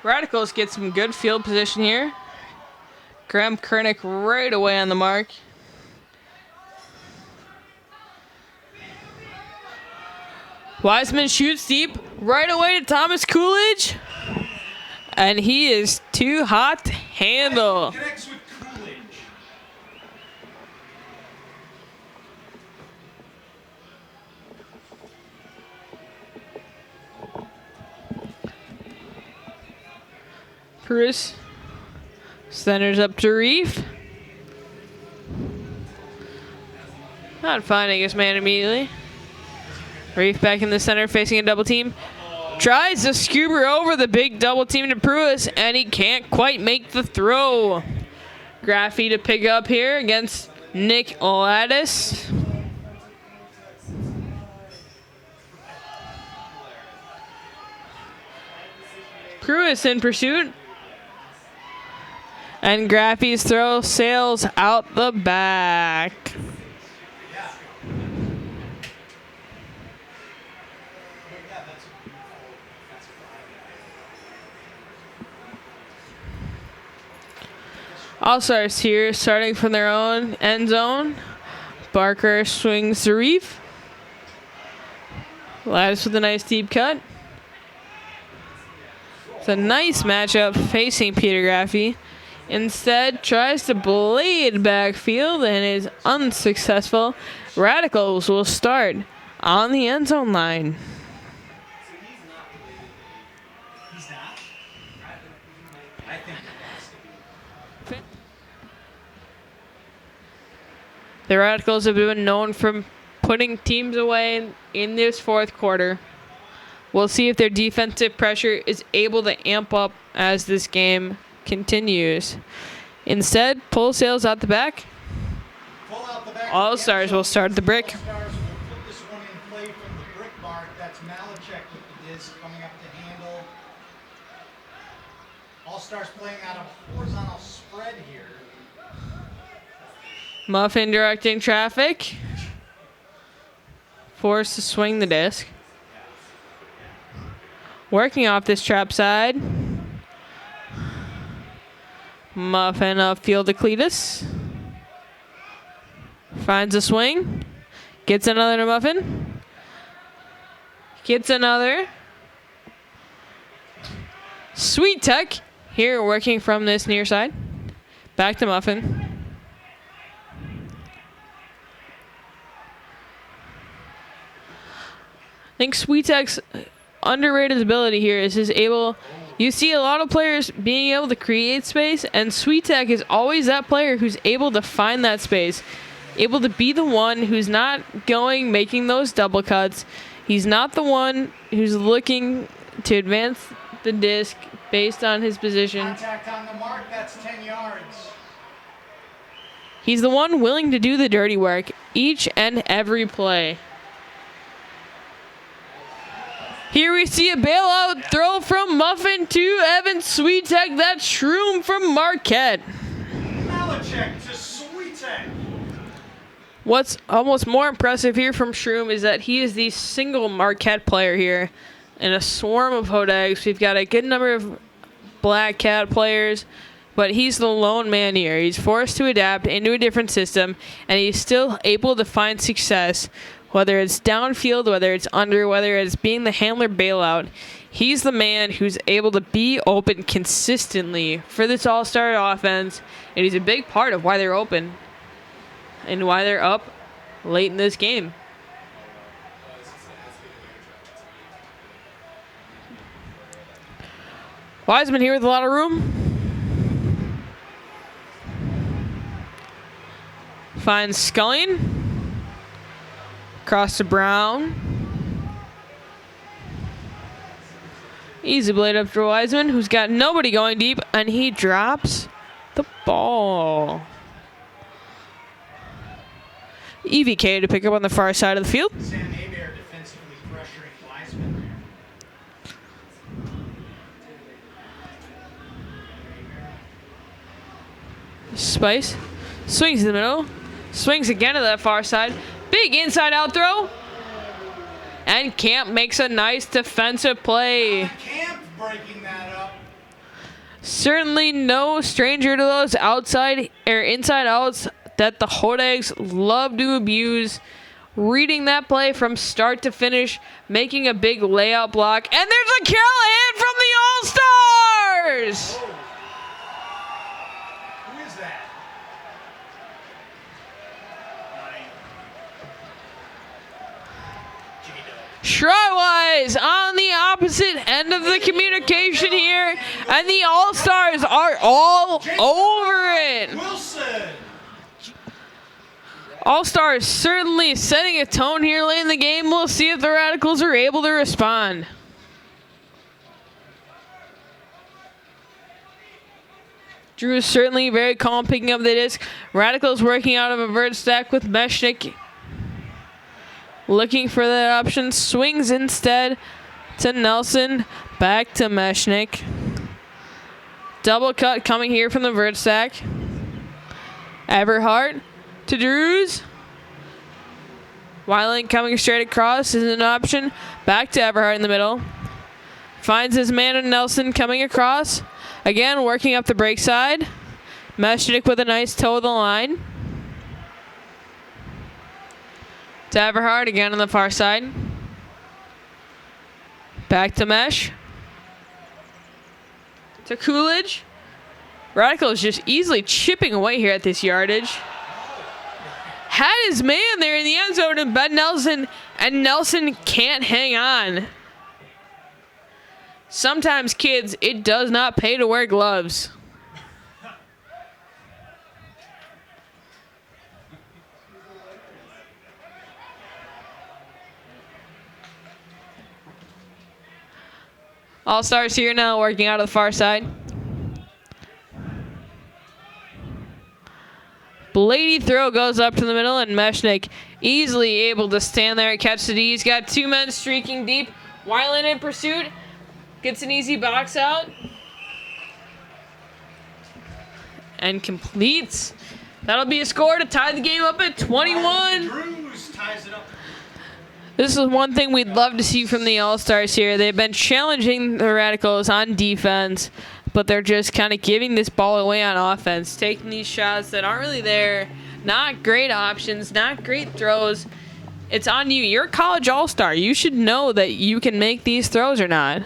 Radicals get some good field position here. Graeme Kernick right away on the mark. Wiseman shoots deep right away to Thomas Coolidge. And he is too hot to handle. Connects with Coolidge. Pruess centers up to Reef. Not finding his man immediately. Reef back in the center facing a double team. Tries to scuba over the big double team to Pruess, and he can't quite make the throw. Graffy to pick up here against Nick Ladas. Pruess in pursuit. And Graffy's throw sails out the back. All-Stars here, starting from their own end zone. Barker swings the Reef. Ladas with a nice deep cut. It's a nice matchup facing Peter Graffy. Instead, tries to blade backfield and is unsuccessful. Radicals will start on the end zone line. He's not. I think he has to be. The Radicals have been known for putting teams away in this fourth quarter. We'll see if their defensive pressure is able to amp up as this game continues. Instead, pull sails out the back. Pull out the back. All-Stars will start the brick. All-Stars will put this one in play from the brick mark. That's Malecek with the disc coming up to handle. All-Stars playing out of horizontal spread here. Muffin directing traffic. Forced to swing the disc. Working off this trap side. Muffin upfield to Cletus. Finds a swing. Gets another to Muffin. Gets another. Swiatek here working from this near side. Back to Muffin. I think Swiatek's underrated ability here is his able. You see a lot of players being able to create space, and Swiatek is always that player who's able to find that space, able to be the one who's not making those double cuts. He's not the one who's looking to advance the disc based on his position. Contact on the mark, that's 10 yards. He's the one willing to do the dirty work each and every play. Here we see a bailout throw from Muffin to Evan Swiatek. That's Shroom from Marquette. Malecek to Swiatek. What's almost more impressive here from Shroom is that he is the single Marquette player here in a swarm of Hodags. We've got a good number of Black Cat players, but he's the lone man here. He's forced to adapt into a different system, and he's still able to find success, whether it's downfield, whether it's under, whether it's being the handler bailout. He's the man who's able to be open consistently for this all-star offense, and he's a big part of why they're open and why they're up late in this game. Wiseman here with a lot of room. Finds Scullion. Across to Brown. Easy blade up for Wiseman, who's got nobody going deep, and he drops the ball. EVK to pick up on the far side of the field. Sam Hebert defensively pressuring Wiseman there. Speiss swings in the middle. Swings again to that far side. Big inside out throw. And Camp makes a nice defensive play. Camp breaking that up. Certainly no stranger to those outside or inside outs that the Hodags love to abuse. Reading that play from start to finish, making a big layout block. And there's a Callahan from the All-Stars! Whoa. Who is that? Jdub. Shriwise on the opposite end of the communication here. And the All-Stars are all over it. Wilson. All-Stars certainly setting a tone here late in the game. We'll see if the Radicals are able to respond. Drew is certainly very calm picking up the disc. Radicals working out of a vert stack with Meshnik. Looking for that option. Swings instead to Nelson. Back to Meshnik. Double cut coming here from the vert stack. Everhart to Drews. Weiland coming straight across is an option. Back to Everhart in the middle. Finds his man in Nelson coming across. Again, working up the break side. Meshnik with a nice toe of the line. To Everhart again on the far side. Back to Mesh. To Coolidge. Radicals just easily chipping away here at this yardage. Had his man there in the end zone and Ben Nelson, and Nelson can't hang on. Sometimes, kids, it does not pay to wear gloves. All-Stars here now working out of the far side. Blady throw goes up to the middle, and Meshnik easily able to stand there and catch the D. He's got two men streaking deep. Weiland in pursuit. Gets an easy box out. And completes. That'll be a score to tie the game up at 21. Drews ties it up. This is one thing we'd love to see from the All-Stars here. They've been challenging the Radicals on defense, but they're just kind of giving this ball away on offense, taking these shots that aren't really there. Not great options, not great throws. It's on you. You're a college All-Star. You should know that you can make these throws or not.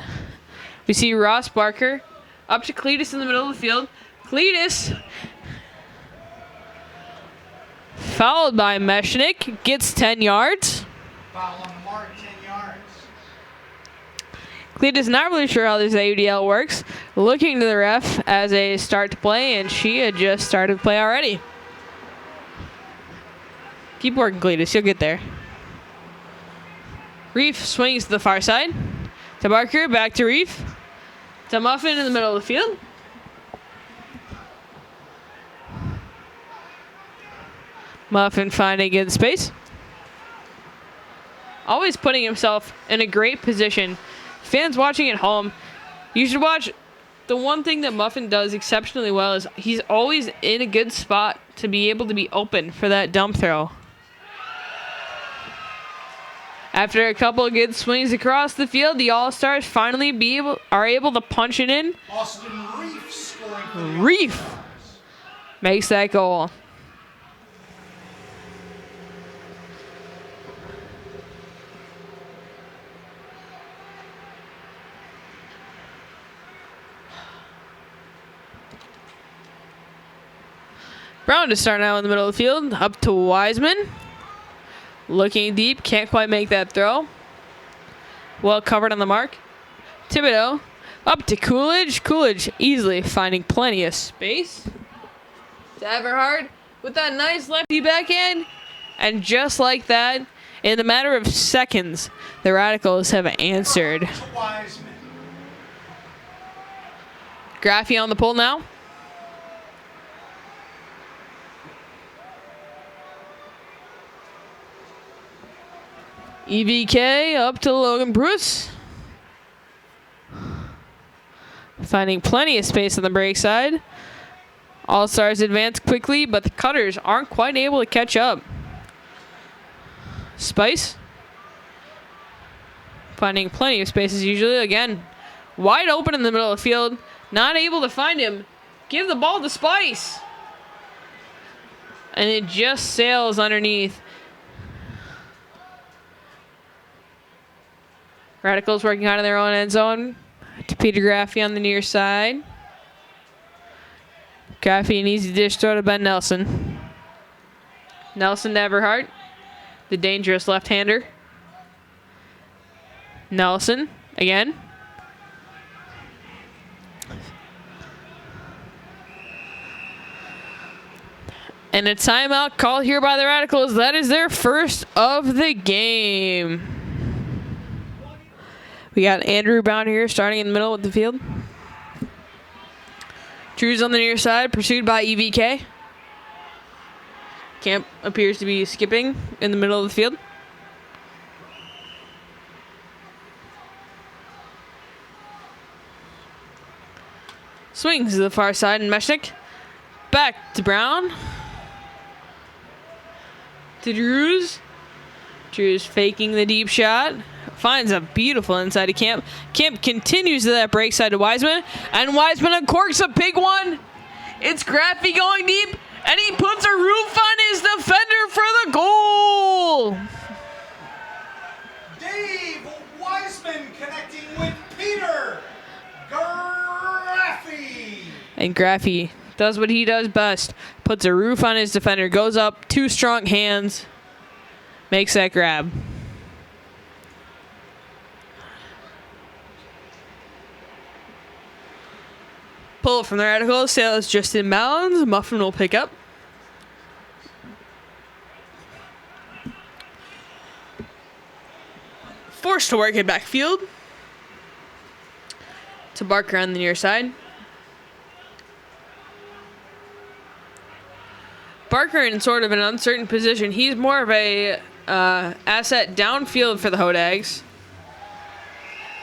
We see Ross Barker up to Cletus in the middle of the field. Cletus, followed by Meshnik, gets 10 yards. Foul on the mark, 10 yards. Cletus not really sure how this AUDL works. Looking to the ref as a start to play, and she had just started to play already. Keep working, Cletus. You'll get there. Reef swings to the far side. To Barker, back to Reef. To Muffin in the middle of the field. Muffin finding good space. Always putting himself in a great position Fans watching at home, you should watch. The one thing that Muffin does exceptionally well is he's always in a good spot to be able to be open for that dump throw. After a couple of good swings across the field, the All-Stars finally are able to punch it in. Austin Reef scoring for the Reef All-Stars. makes that goal. Brown to start now in the middle of the field. Up to Wiseman. Looking deep. Can't quite make that throw. Well covered on the mark. Thibodeau. Up to Coolidge. Coolidge easily finding plenty of space. To Everhard with that nice lefty backhand. And just like that, in a matter of seconds, the Radicals have answered. To Wiseman. Graffy on the pull now. EVK up to Logan Pruess. Finding plenty of space on the break side. All-Stars advance quickly, but the Cutters aren't quite able to catch up. Speiss. Finding plenty of space as usually. Again, wide open in the middle of the field. Not able to find him. Give the ball to Speiss. And it just sails underneath. Radicals working out of their own end zone. To Peter Graffy on the near side. Graffy an easy dish throw to Ben Nelson. Nelson to Everhart. The dangerous left-hander. Nelson again. And a timeout called here by the Radicals. That is their first of the game. We got Andrew Brown here starting in the middle of the field. Drew's on the near side, pursued by EVK. Camp appears to be skipping in the middle of the field. Swings to the far side, and Meshnik. Back to Brown. To Drews. Drews faking the deep shot. Finds a beautiful inside to Camp. Camp continues to that break side to Wiseman. And Wiseman uncorks a big one. It's Graffy going deep. And he puts a roof on his defender for the goal. Dave Wiseman connecting with Peter Graffy. And Graffy does what he does best. Puts a roof on his defender. Goes up. Two strong hands. Makes that grab. Pull from the Radicals. Sails just inbounds. Muffin will pick up. Forced to work it backfield. To Barker on the near side. Barker in sort of an uncertain position. He's more of a asset downfield for the Hodags.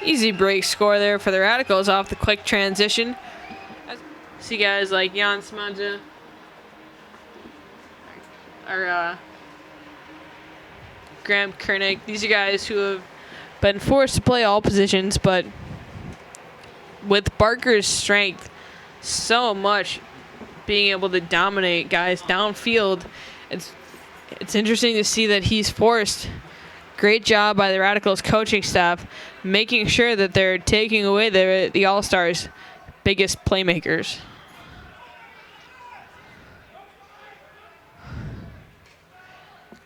Easy break score there for the Radicals off the quick transition. See guys like Jan Smanja or Graeme Kernick. These are guys who have been forced to play all positions, but with Barker's strength, so much being able to dominate guys downfield, it's interesting to see that he's forced. Great job by the Radicals coaching staff, making sure that they're taking away the All-Stars' biggest playmakers.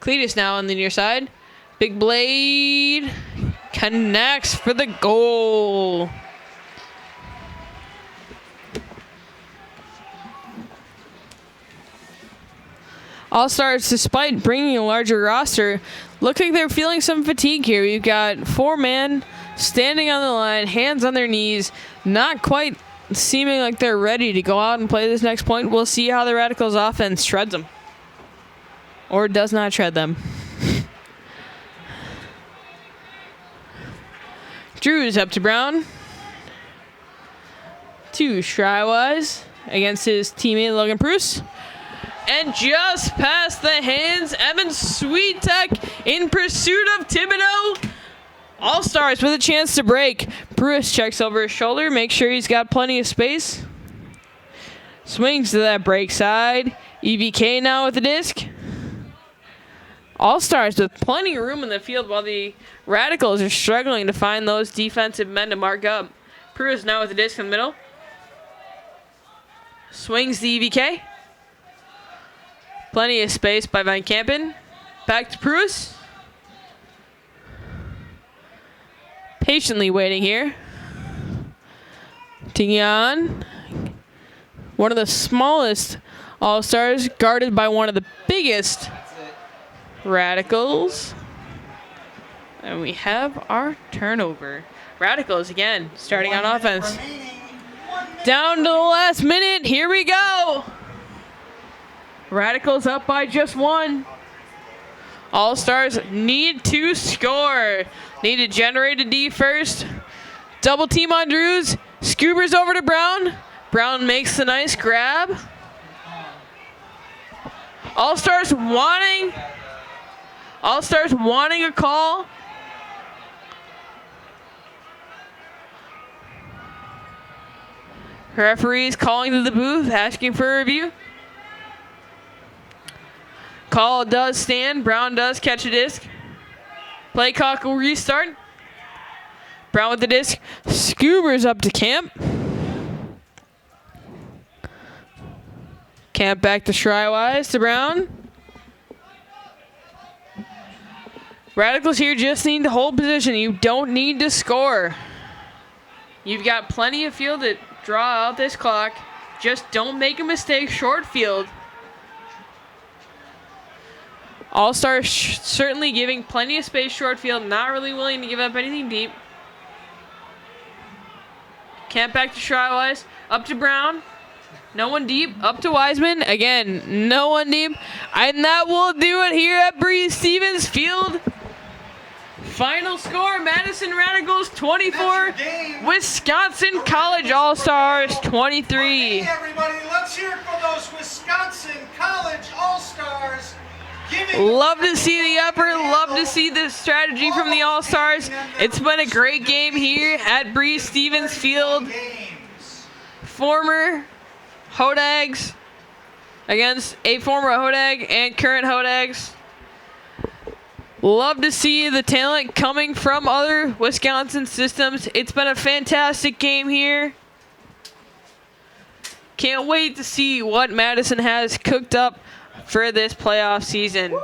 Cletus now on the near side. Big blade connects for the goal. All-Stars, despite bringing a larger roster, look like they're feeling some fatigue here. We've got 4 men standing on the line, hands on their knees, not quite seeming like they're ready to go out and play this next point. We'll see how the Radicals offense shreds them. Or does not shred them. Drews up to Brown. To Shrywise against his teammate Logan Pruess. And just past the hands, Evan Swiatek in pursuit of Thibodeau. All-Stars with a chance to break. Pruess checks over his shoulder, makes sure he's got plenty of space. Swings to that break side. EVK now with the disc. All-Stars with plenty of room in the field while the Radicals are struggling to find those defensive men to mark up. Pruess now with the disc in the middle. Swings the EVK. Plenty of space by Van Kampen. Back to Pruess. Patiently waiting here. To Jan. One of the smallest All-Stars, guarded by one of the biggest Radicals. And we have our turnover. Radicals again, starting on offense. Down to the last minute. Here we go. Radicals up by just 1. All-Stars need to score. Need to generate a D first. Double team on Drews. Scoobers over to Brown. Brown makes the nice grab. All-Stars wanting a call. Referees calling to the booth, asking for a review. Call does stand. Brown does catch a disc. Play clock will restart. Brown with the disc. Scoobers up to Camp. Camp back to Shrywise to Brown. Radicals here just need to hold position. You don't need to score. You've got plenty of field to draw out this clock. Just don't make a mistake short field. All-Stars certainly giving plenty of space short field. Not really willing to give up anything deep. Camp back to Shrywise. Up to Brown. No one deep. Up to Wiseman. Again, no one deep. And that will do it here at Breese Stevens Field. Final score, Madison Radicals 24, Wisconsin College All-Stars 23. Hey everybody, let's hear it for those Wisconsin College All-Stars. Love to see the effort, love to see the strategy from the All-Stars. It's been a great game here at Breese Stevens Field. Former Hodags against a former Hodag and current Hodags. Love to see the talent coming from other Wisconsin systems. It's been a fantastic game here. Can't wait to see what Madison has cooked up for this playoff season.